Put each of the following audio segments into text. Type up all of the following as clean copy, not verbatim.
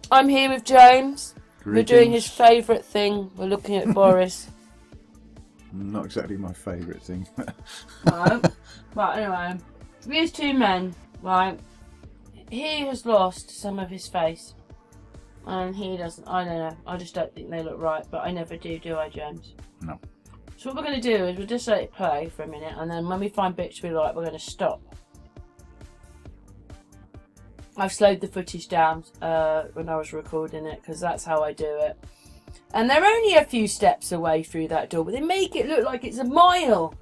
I'm here with James. Greetings. We're doing his favourite thing. We're looking at Boris. Not exactly my favourite thing. Right. Right, anyway. These two men, right, he has lost some of his face. And he doesn't. I don't know. I just don't think they look right. But I never do I, James? No. So what we're going to do is we'll just let it play for a minute. And then when we find bits we like, we're going to stop. I've slowed the footage down when I was recording it, because that's how I do it. And they're only a few steps away through that door, but they make it look like it's a mile.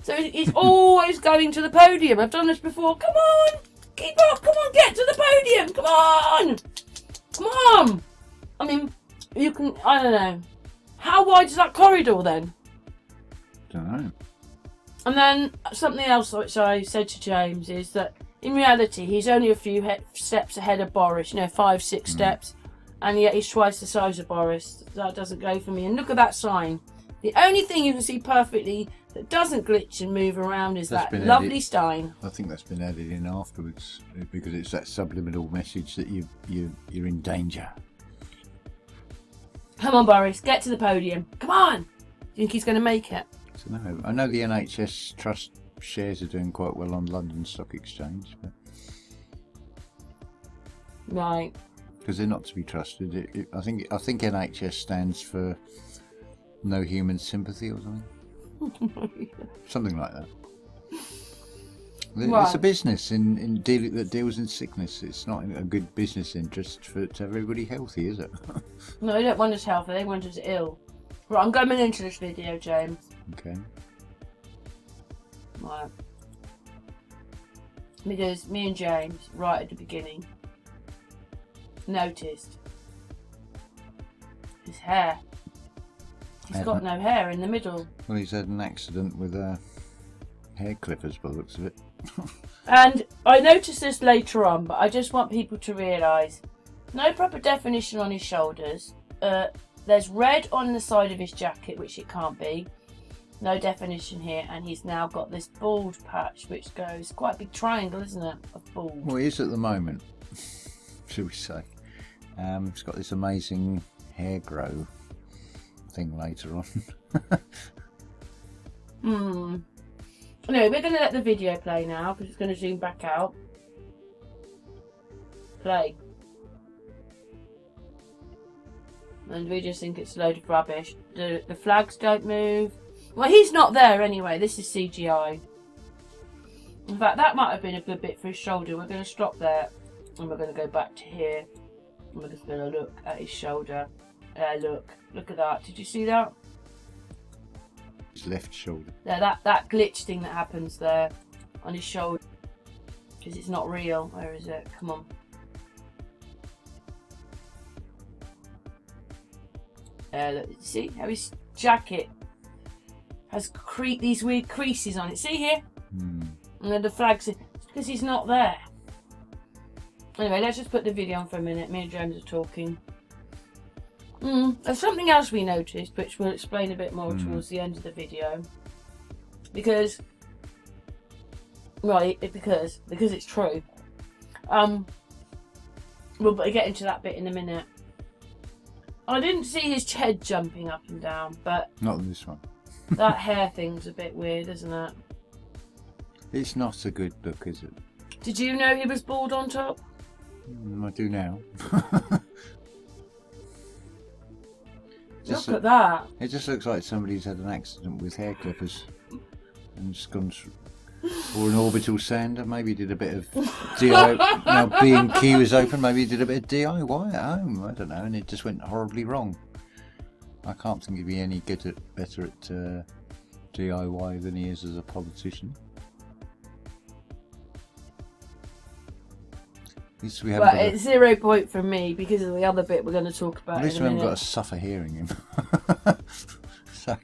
So he's always going to the podium. I've done this before. Come on, keep up. Come on, get to the podium. Come on. Come on. I mean, you can, I don't know. How wide is that corridor then? Don't know. And then something else which I said to James is that in reality, he's only a few steps ahead of Boris, 5, 6 steps, and yet he's twice the size of Boris. That doesn't go for me. And look at that sign. The only thing you can see perfectly that doesn't glitch and move around is that lovely sign. I think that's been added in afterwards because it's that subliminal message that you're in danger. Come on, Boris, get to the podium. Come on. Do you think he's going to make it? So no, I know the NHS Trust shares are doing quite well on London Stock Exchange, but right, because they're not to be trusted. I think NHS stands for no human sympathy or something. Something like that. Right. It's a business that deals in sickness. It's not a good business interest to have everybody healthy, is it? No, they don't want us healthy, they want us ill. Right, I'm going into this video, James. Okay. Right. Because me and James, right at the beginning, noticed his hair. He's got no hair in the middle. Well, he's had an accident with hair clippers by the looks of it. And I noticed this later on, but I just want people to realise, no proper definition on his shoulders. There's red on the side of his jacket, which it can't be. No definition here, and he's now got this bald patch, which goes quite a big triangle, isn't it, of bald? Well, he is at the moment, should we say. He's got this amazing hair grow thing later on. Anyway, we're going to let the video play now, because it's going to zoom back out. Play. And we just think it's a load of rubbish. The flags don't move. Well, he's not there anyway. This is CGI. In fact, that might have been a good bit for his shoulder. We're going to stop there. And we're going to go back to here. And we're just going to look at his shoulder. Look at that. Did you see that? His left shoulder. Yeah, that glitch thing that happens there on his shoulder. Because it's not real. Where is it? Come on. Look, see how his jacket has these weird creases on it. See here? And then the flags, it's because he's not there. Anyway, let's just put the video on for a minute. Me and James are talking. There's something else we noticed, which we'll explain a bit more towards the end of the video. Because it's true. We'll get into that bit in a minute. I didn't see his head jumping up and down, but not this one. That hair thing's a bit weird, isn't it? It's not a good look, is it? Did you know he was bald on top? I do now. Look at that. It just looks like somebody's had an accident with hair clippers and just gone or an orbital sander. Maybe did a bit of DIY. Now B&Q is open. Maybe he did a bit of DIY at home. I don't know, and it just went horribly wrong. I can't think he'd be any better at DIY than he is as a politician. At least we haven't. Well, it's 0 point from me because of the other bit we're going to talk about. At least in we a haven't minute. got to suffer hearing him. So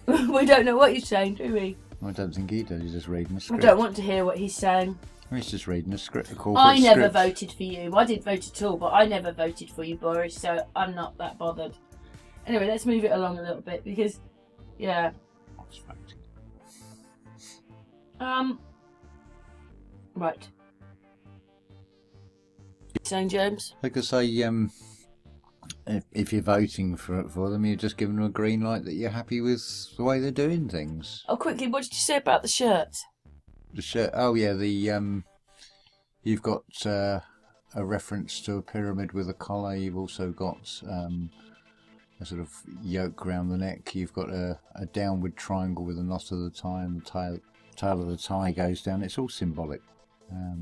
we don't know what he's saying, do we? I don't think he does. He's just reading a I script. don't want to hear what he's saying. He's just reading a script. A corporate I never script. voted for you. I didn't vote at all, but I never voted for you, Boris, so I'm not that bothered. Anyway, let's move it along a little bit because, yeah. What's Right. saying, James? Like I say, if you're voting for them, you're just giving them a green light that you're happy with the way they're doing things. Oh, quickly, what did you say about the shirts? The shirt. Oh yeah, you've got a reference to a pyramid with a collar. You've also got a sort of yoke around the neck. You've got a downward triangle with a knot of the tie, and the tail of the tie goes down. It's all symbolic. I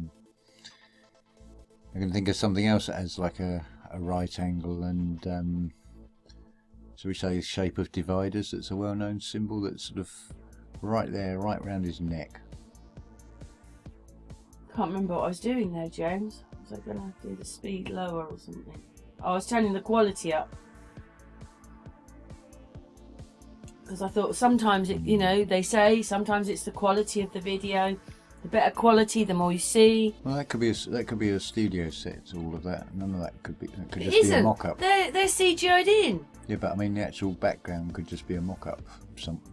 can think of something else that has like a right angle and so we say shape of dividers. It's a well-known symbol that's sort of right there, right round his neck. Can't remember what I was doing there, James. Was I going to do the speed lower or something? Oh, I was turning the quality up. Because I thought sometimes, they say sometimes it's the quality of the video. The better quality, the more you see. Well, that could be a studio set. All of that, none of that could be. It could It just be a isn't. mock-up. They're CGI'd in. Yeah, but I mean, the actual background could just be a mock-up.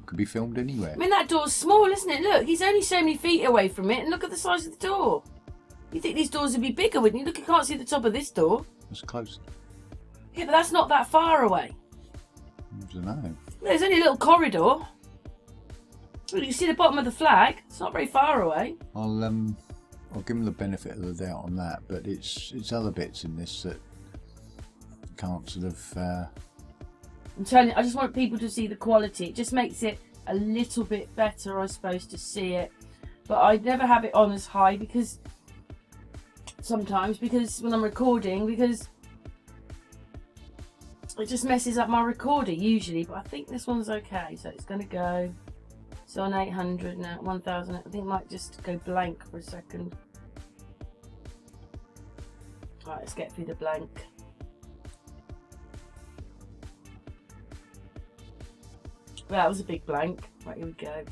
Could be filmed anywhere. I mean, that door's small, isn't it? Look, he's only so many feet away from it, and look at the size of the door. You think these doors would be bigger, wouldn't you? Look, you can't see the top of this door. It's close. Yeah, but that's not that far away. I don't know. There's only a little corridor. Well, you can see the bottom of the flag. It's not very far away. I'll give him the benefit of the doubt on that, but it's other bits in this that can't sort of. I'm telling you, I just want people to see the quality. It just makes it a little bit better, I suppose, to see it. But I never have it on as high because sometimes when I'm recording, because it just messes up my recorder usually. But I think this one's okay, so it's going to go. It's on 800 now, 1000. I think it might just go blank for a second. Right, let's get through the blank. Well, that was a big blank. Right, here we go.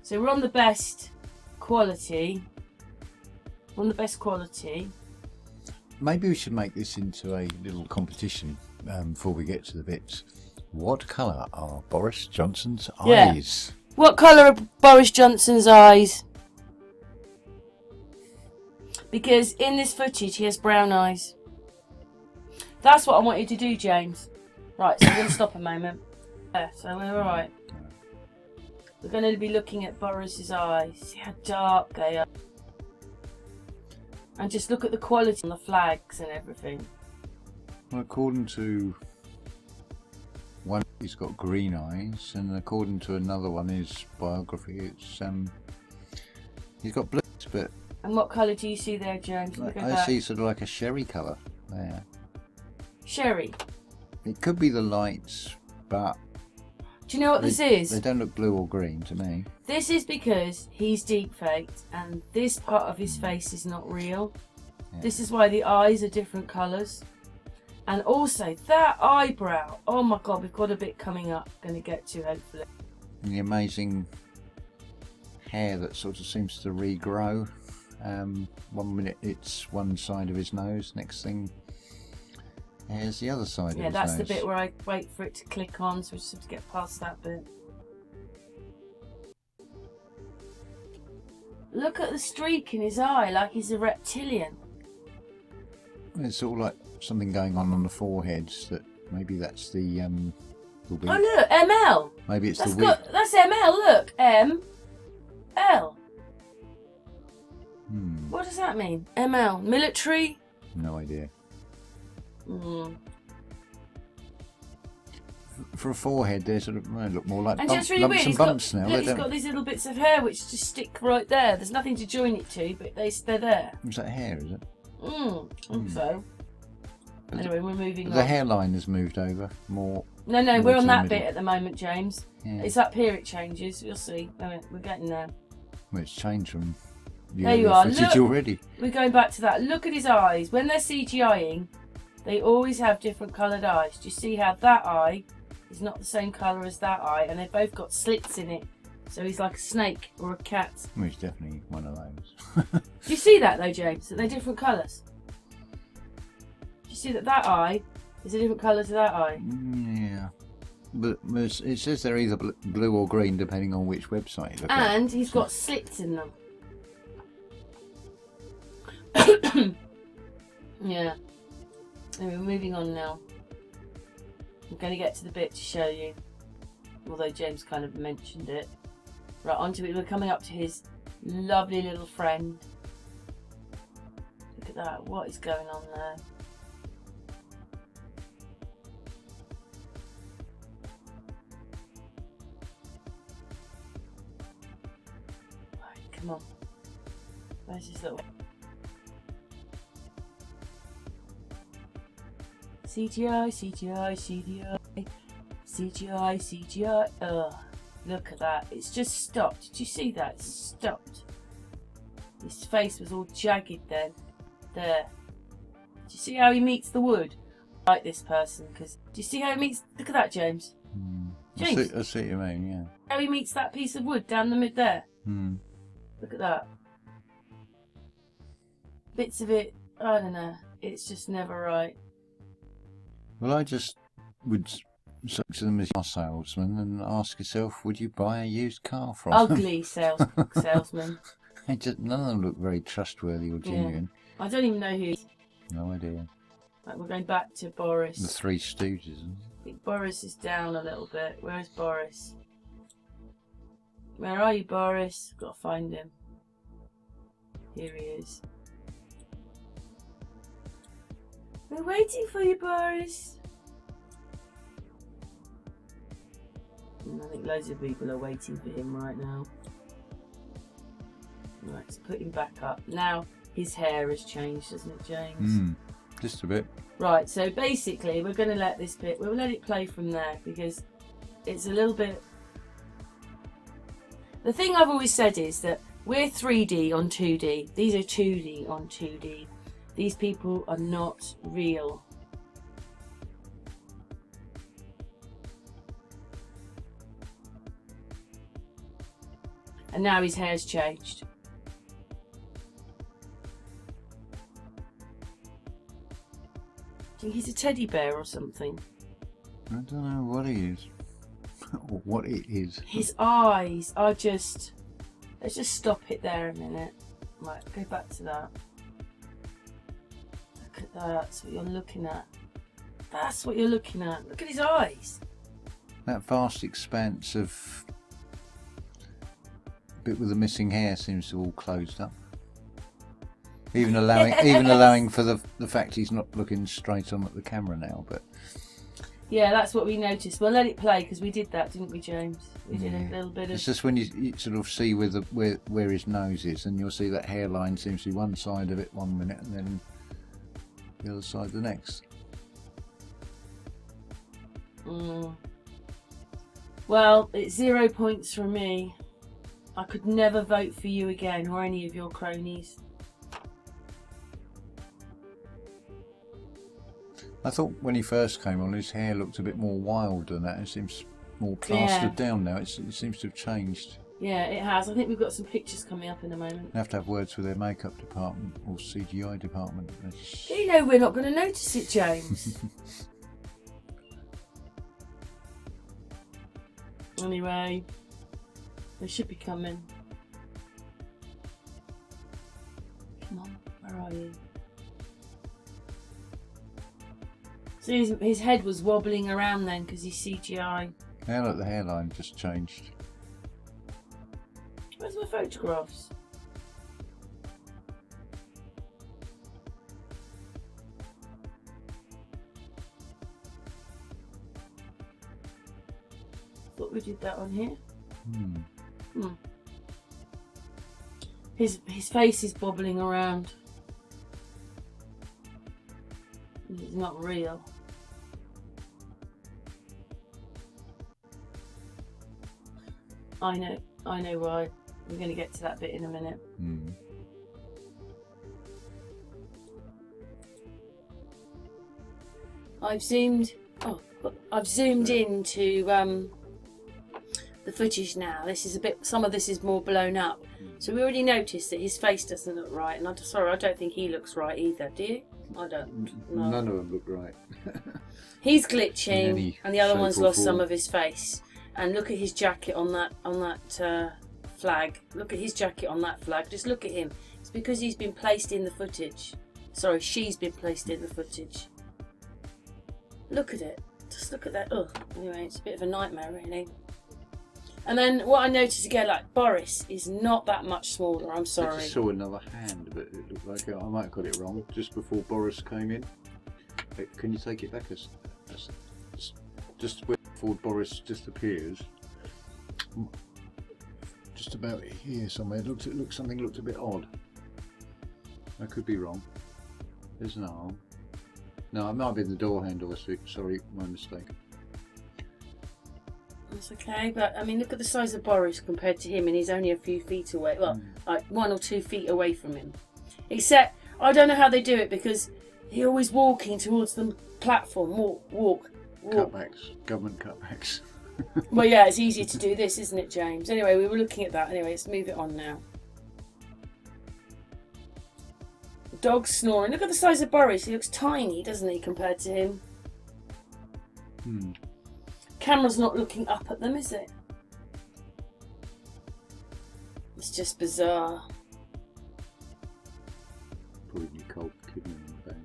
So we're on the best quality. We're on the best quality. Maybe we should make this into a little competition before we get to the bits. What colour are Boris Johnson's eyes? What colour are Boris Johnson's eyes? Because in this footage he has brown eyes. That's what I want you to do, James. Right, so we're going to stop a moment. Yeah, so we're alright. We're going to be looking at Boris's eyes. See how dark they are. And just look at the quality on the flags and everything. Well, according to one, he's got green eyes, and according to another one, his biography, it's he's got blues, but. And what colour do you see there, James? I see sort of like a sherry colour there. Sherry. It could be the lights, but. Do you know what this is? They don't look blue or green to me. This is because he's deep faked and this part of his face is not real. Yeah. This is why the eyes are different colours. And also that eyebrow. Oh my god, we've got a bit coming up. Going to get to hopefully. And the amazing hair that sort of seems to regrow. 1 minute it's one side of his nose, next thing here's the other side of his nose. Yeah, that's the bit where I wait for it to click on, so we just have to get past that bit. Look at the streak in his eye, like he's a reptilian. It's all like something going on the foreheads. That maybe that's the weak. Oh look, ML. Maybe it's the weak. That's ML. Look, ML. What does that mean? ML, military. No idea. For a forehead, they sort of look more like lumps and bumps now. Look, he's got these little bits of hair which just stick right there. There's nothing to join it to, but they're there. Is that hair, is it? I think so. Anyway, we're moving on. The hairline has moved over more. No, we're on that bit at the moment, James. Yeah. It's up here it changes. You'll see. We're getting there. Well, it's changed from there you are. footage already. We're going back to that. Look at his eyes. When they're CGIing, they always have different coloured eyes. Do you see how that eye is not the same colour as that eye? And they've both got slits in it. So he's like a snake or a cat. Well, he's definitely one of those. Do you see that though, James? That they're different colours? Do you see that eye is a different colour to that eye? Yeah. But it says they're either blue or green depending on which website you look at. And he's got slits in them. Yeah. Anyway, we're moving on now. I'm going to get to the bit to show you, although James kind of mentioned it. Right, onto it. We're coming up to his lovely little friend. Look at that. What is going on there? Right, come on. Where's his little... CGI, CGI, CGI, CGI, CGI. Ugh, look at that. It's just stopped. Did you see that? It's stopped. His face was all jagged then. There. Do you see how he meets the wood? I like this person because. Do you see how he meets? Look at that, James. James. I see what you mean, yeah. How he meets that piece of wood down the mid there. Look at that. Bits of it, I don't know. It's just never right. Well, I just would say to them as car salesman and ask yourself, would you buy a used car from them? Ugly salesman. None of them look very trustworthy or genuine. Yeah. I don't even know who he is. No idea. Right, we're going back to Boris. The Three Stooges. I think Boris is down a little bit. Where's Boris? Where are you, Boris? Got to find him. Here he is. We're waiting for you, Boris. I think loads of people are waiting for him right now. Right, let's put him back up. Now his hair has changed, hasn't it, James? Just a bit. Right, so basically we're going to let this bit, we'll let it play from there because it's a little bit... The thing I've always said is that we're 3D on 2D. These are 2D on 2D. These people are not real. And now his hair's changed. I think he's a teddy bear or something. I don't know what he is. Or what it is. His eyes are just... Let's just stop it there a minute. Right, go back to that. Look at that. That's what you're looking at. That's what you're looking at. Look at his eyes. That vast expanse of bit with the missing hair seems to all closed up. Even allowing for the fact he's not looking straight on at the camera now, but yeah, that's what we noticed. We'll let it play because we did that, didn't we, James? We did a little bit of... It's just when you sort of see where his nose is, and you'll see that hairline seems to be one side of it 1 minute and then the other side the next. Well, it's 0 points from me. I could never vote for you again or any of your cronies. I thought when he first came on, his hair looked a bit more wild than that. It seems more plastered down now. It seems to have changed. Yeah, it has. I think we've got some pictures coming up in a moment. They have to have words with their makeup department or CGI department. You know we're not going to notice it, James. Anyway, they should be coming. Come on, where are you? So his head was wobbling around then because he's CGI. Yeah, look, the hairline just changed. Where's my photographs? Thought we did that on here. His face is bobbling around. It's not real. I know why. We're going to get to that bit in a minute. I've zoomed into the footage now. This is some of this is more blown up. So we already noticed that his face doesn't look right, and I don't think he looks right either. Do you? I don't. No. None of them look right. He's glitching, and the other one's lost some of his face. And look at his jacket on that flag. Look at his jacket on that flag. Just look at him. It's because he's been placed in the footage. Sorry, she's been placed in the footage. Look at it. Just look at that. Ugh. Anyway, it's a bit of a nightmare, really. And then what I noticed again, like Boris is not that much smaller. I'm sorry. I just saw another hand, but it looked like I might have got it wrong just before Boris came in. Can you take it back just before Boris disappears? Just about here somewhere. Something looked a bit odd. I could be wrong. There's an arm. No, it might have been the door handle. Sorry, my mistake. That's okay, but I mean, look at the size of Boris compared to him, and he's only a few feet away. Well, like 1 or 2 feet away from him. Except, I don't know how they do it because he's always walking towards the platform. Walk. Cutbacks, government cutbacks. Well, yeah, it's easier to do this, isn't it, James? Anyway, we were looking at that. Anyway, let's move it on now. Dog's snoring. Look at the size of Boris. He looks tiny, doesn't he, compared to him? Camera's not looking up at them, is it? It's just bizarre. Probably cold kidney in the bag.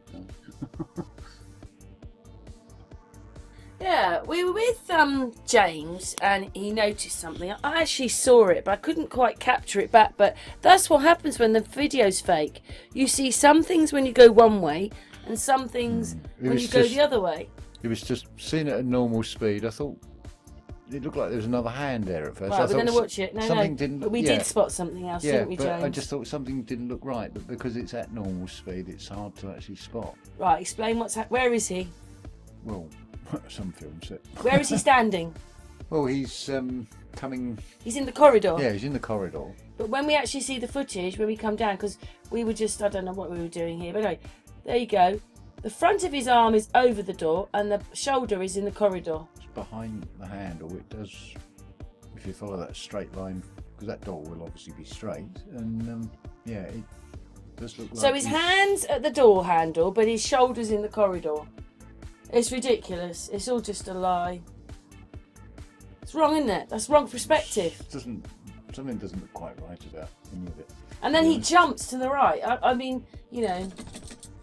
Yeah, we were with James and he noticed something. I actually saw it, but I couldn't quite capture it back. But that's what happens when the video's fake. You see some things when you go one way and some things when you go the other way. It was just seeing it at normal speed. I thought it looked like there was another hand there at first. Right, we're going to watch it. No. Didn't. But we did spot something else, didn't we, James? But I just thought something didn't look right. But because it's at normal speed, it's hard to actually spot. Right, explain what's happening. Where is he? Well, some films it. Where is he standing? Well, he's coming. He's in the corridor. Yeah, he's in the corridor. But when we actually see the footage, when we come down, because we were just, I don't know what we were doing here, but anyway, there you go. The front of his arm is over the door and the shoulder is in the corridor. It's behind the handle. It does, if you follow that straight line, because that door will obviously be straight, and yeah, it does look like. So his hand's at the door handle, but his shoulder's in the corridor. It's ridiculous. It's all just a lie. It's wrong, isn't it? That's wrong perspective. Something doesn't look quite right about any of it. And then he jumps to the right. I mean, you know,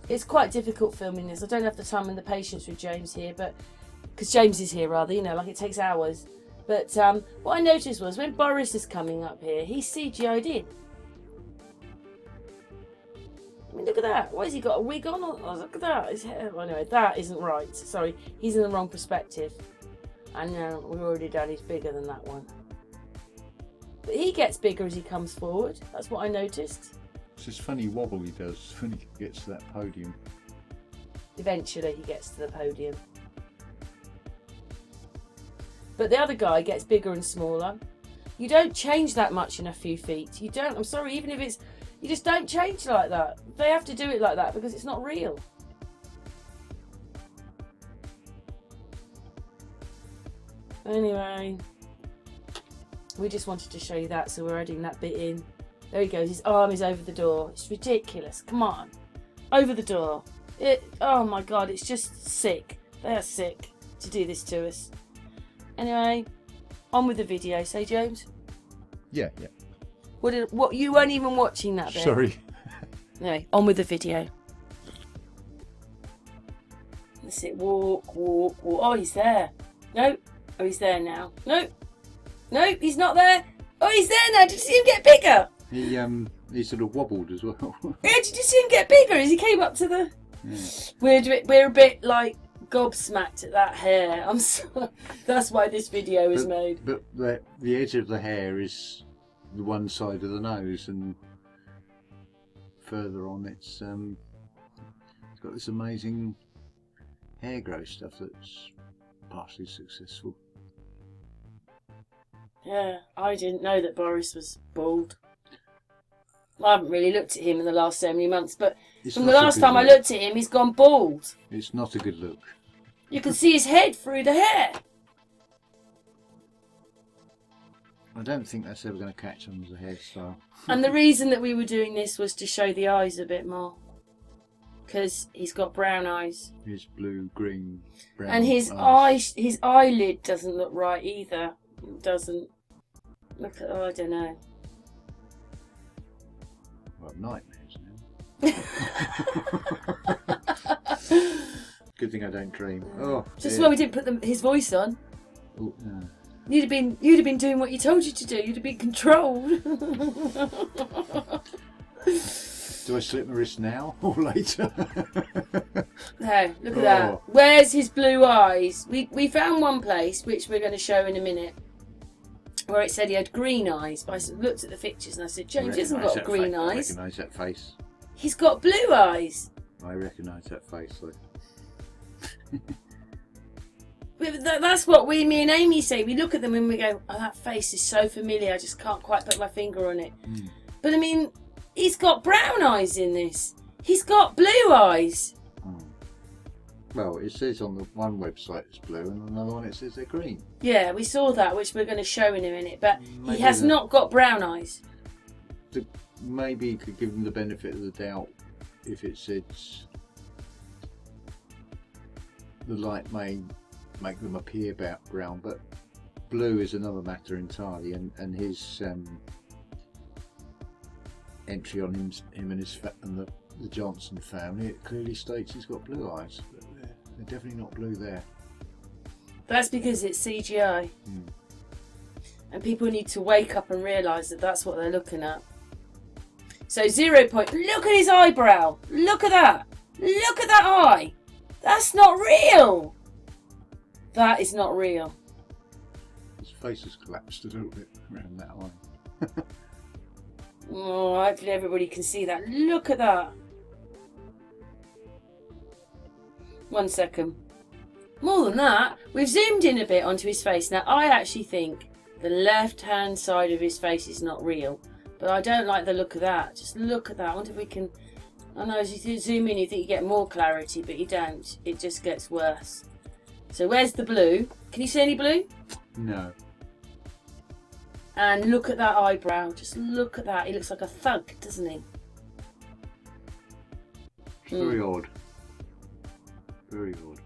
it's quite difficult filming this. I don't have the time and the patience with James here, but because James is here rather, you know, like it takes hours. But what I noticed was when Boris is coming up here, he's CGI'd in. I mean, look at that. Why has he got a wig on? Oh, look at that. His hair. Well, anyway, that isn't right. Sorry, he's in the wrong perspective. And we've already done. He's bigger than that one. But he gets bigger as he comes forward. That's what I noticed. It's this funny wobble he does when he gets to that podium. Eventually, he gets to the podium. But the other guy gets bigger and smaller. You don't change that much in a few feet. You don't. I'm sorry, even if it's. You just don't change like that. They have to do it like that because it's not real. Anyway, we just wanted to show you that, so we're adding that bit in. There he goes. His arm is over the door. It's ridiculous. Come on. Over the door. Oh my God, it's just sick. They are sick to do this to us. Anyway, on with the video. Say, James? Yeah. What? You weren't even watching that bit. Sorry. Anyway, on with the video. That's it. Walk. Oh, he's there. Nope. Oh, he's there now. Nope. He's not there. Oh, he's there now. Did you see him get bigger? He sort of wobbled as well. Yeah, did you see him get bigger as he came up to the? Yeah. We're a bit like gobsmacked at that hair. I'm sorry. That's why this video is made. But the edge of the hair is the one side of the nose, and further on it's got this amazing hair growth stuff that's partially successful. Yeah, I didn't know that Boris was bald. I haven't really looked at him in the last so many months, but from the last time I looked at him, he's gone bald. It's not a good look. You can see his head through the hair. I don't think that's ever going to catch on as a hairstyle. And the reason that we were doing this was to show the eyes a bit more. Because he's got brown eyes. His blue, green, brown and his eyes. his eyelid doesn't look right either. It doesn't. Look at, I don't know. Well, nightmares now. Good think I don't dream. Oh, just why we didn't put his voice on. Oh, no. You'd have been doing what you told you to do. You'd have been controlled. Do I slip my wrist now or later? No, look at that. Where's his blue eyes? We found one place, which we're going to show in a minute, where it said he had green eyes. But I looked at the pictures and I said, James hasn't got green eyes. I recognise that face. He's got blue eyes. I recognise that face. Like. That's what me and Amy say. We look at them and we go, oh, that face is so familiar. I just can't quite put my finger on it. Mm. But I mean, he's got brown eyes in this. He's got blue eyes. Mm. Well, it says on the one website it's blue and on another one it says they're green. Yeah, we saw that, which we're going to show in a minute. But maybe he has not got brown eyes. Maybe you could give him the benefit of the doubt if it says the light may make them appear brown, but blue is another matter entirely, and his entry on him and the Johnson family, it clearly states he's got blue eyes, but they're definitely not blue there. That's because it's CGI. And people need to wake up and realise that that's what they're looking at. So 0 point, look at his eyebrow, look at that eye, that's not real. That is not real. His face has collapsed a little bit around that eye. Oh, hopefully everybody can see that. Look at that. 1 second. More than that, we've zoomed in a bit onto his face. Now, I actually think the left-hand side of his face is not real. But I don't like the look of that. Just look at that. I wonder if we can... I know as you zoom in, you think you get more clarity, but you don't. It just gets worse. So where's the blue? Can you see any blue? No. And look at that eyebrow. Just look at that. He looks like a thug, doesn't he? It's very odd. Very odd.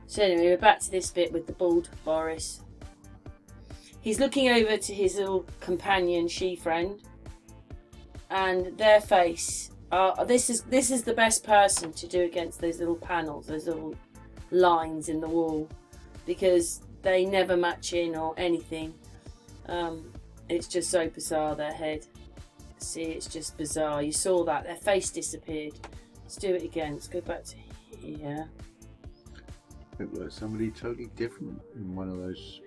So anyway, we're back to this bit with the bald Boris. He's looking over to his little companion, she-friend, and their face. This is the best person to do against those little panels, those little lines in the wall, because they never match in or anything. It's just so bizarre, their head. See, it's just bizarre. You saw that, their face disappeared. Let's do it again. Let's go back to here. Looked like somebody totally different in one of those.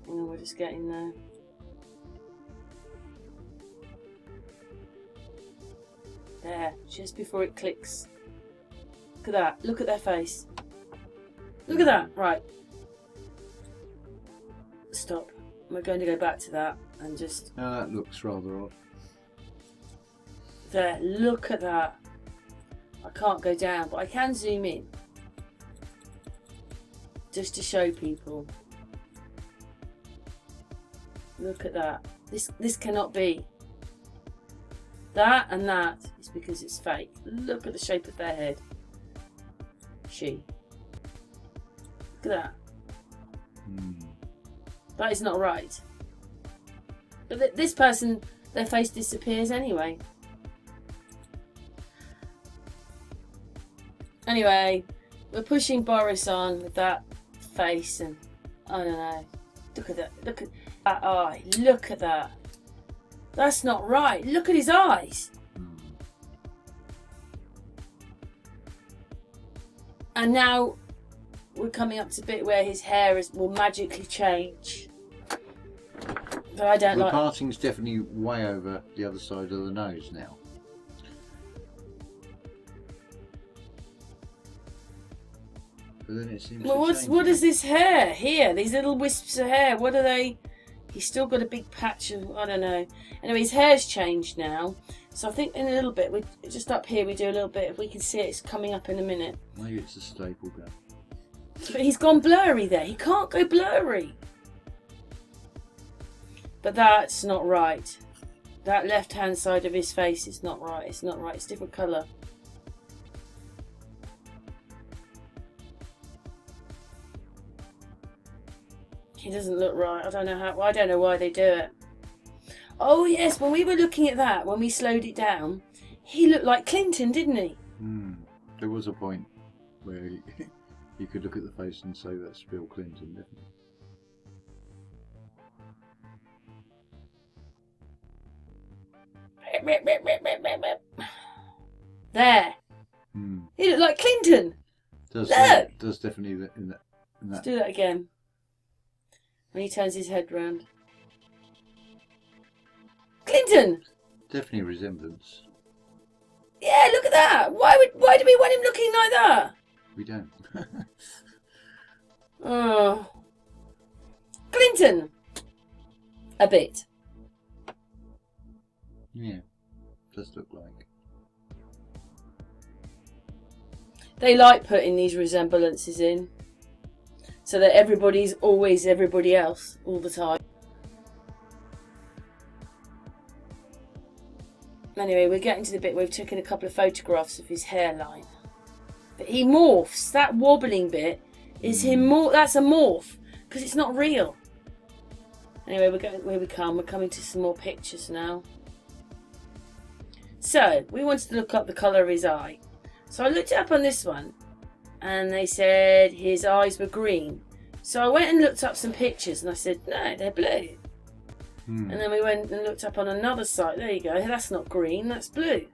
Oh, we're just getting there. There, just before it clicks. Look at that. Look at their face. Look at that. Right. Stop. We're going to go back to that and just... Oh, that looks rather odd. There. Look at that. I can't go down, but I can zoom in. Just to show people. Look at that. This cannot be. That and that is because it's fake. Look at the shape of their head. She. Look at that. That is not right. But this person, their face disappears anyway. Anyway, we're pushing Boris on with that face, and I don't know. Look at that. Look at that eye. Look at that. That's not right. Look at his eyes. And now we're coming up to the bit where his hair will magically change. But I don't like... The parting's definitely way over the other side of the nose now. But then it seems what is this hair here? These little wisps of hair. What are they? He's still got a big patch of, I don't know. Anyway, his hair's changed now. So I think in a little bit, just up here, we do a little bit. If we can see it, it's coming up in a minute. Maybe it's a staple gun. But he's gone blurry there. He can't go blurry. But that's not right. That left-hand side of his face is not right. It's not right. It's a different colour. He doesn't look right. I don't know how. I don't know why they do it. Oh yes, when we were looking at that, when we slowed it down, he looked like Clinton, didn't he? There was a point where you could look at the face and say that's Bill Clinton, definitely. There. He looked like Clinton. Does definitely in that. Let's do that again. When he turns his head round. Clinton. Definitely a resemblance. Yeah, look at that. Why do we want him looking like that? We don't. Oh. Clinton. A bit. Yeah, does look like. They like putting these resemblances in so that everybody's always everybody else all the time. Anyway, we're getting to the bit where we've taken a couple of photographs of his hairline. But he morphs. That wobbling bit is him. That's a morph because it's not real. Anyway, we're going where we come. We're coming to some more pictures now. So we wanted to look up the colour of his eye. So I looked it up on this one, and they said his eyes were green. So I went and looked up some pictures, and I said, no, they're blue. And then we went and looked up on another site. There you go. That's not green. That's blue.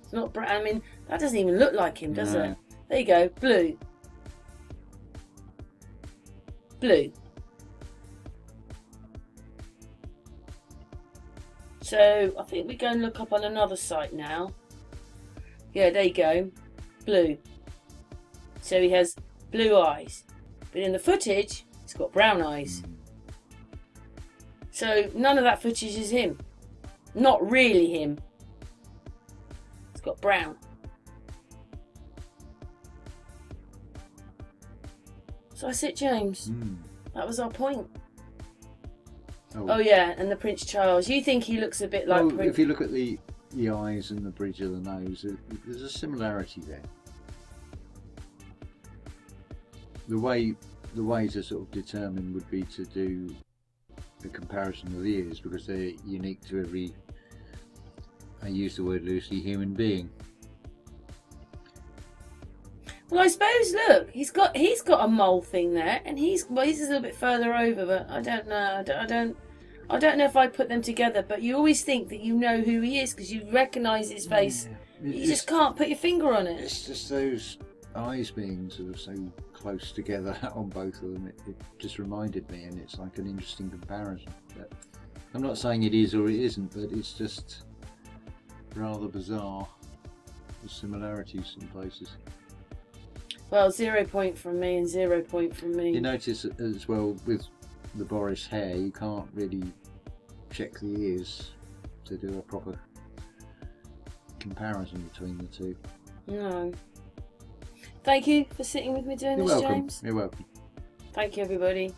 It's not brown. I mean, that doesn't even look like him, does it? There you go. Blue. Blue. So I think we go and look up on another site now. Yeah, there you go. Blue. So he has blue eyes. But in the footage, he's got brown eyes. So none of that footage is him. Not really him. It's got brown. So that's it, James. That was our point. Oh yeah, and the Prince Charles. You think he looks a bit like Prince? If you look at the eyes and the bridge of the nose, there's a similarity there. The way to sort of determine would be to do a comparison of the ears because they're unique to every, I use the word loosely, human being. Well, I suppose, look, he's got a mole thing there, and he's a little bit further over, but I don't know. I don't know if I put them together, but you always think that you know who he is because you recognise his face. Yeah. You just can't put your finger on it. It's just those eyes being sort of so close together on both of them. It just reminded me, and it's like an interesting comparison. But I'm not saying it is or it isn't, but it's just rather bizarre. The similarities in places. Well, 0 point from me and 0 point from me. You notice as well with the Boris hair, you can't really check the ears to do a proper comparison between the two. No. Thank you for sitting with me doing this, James. You're welcome. Thank you, everybody.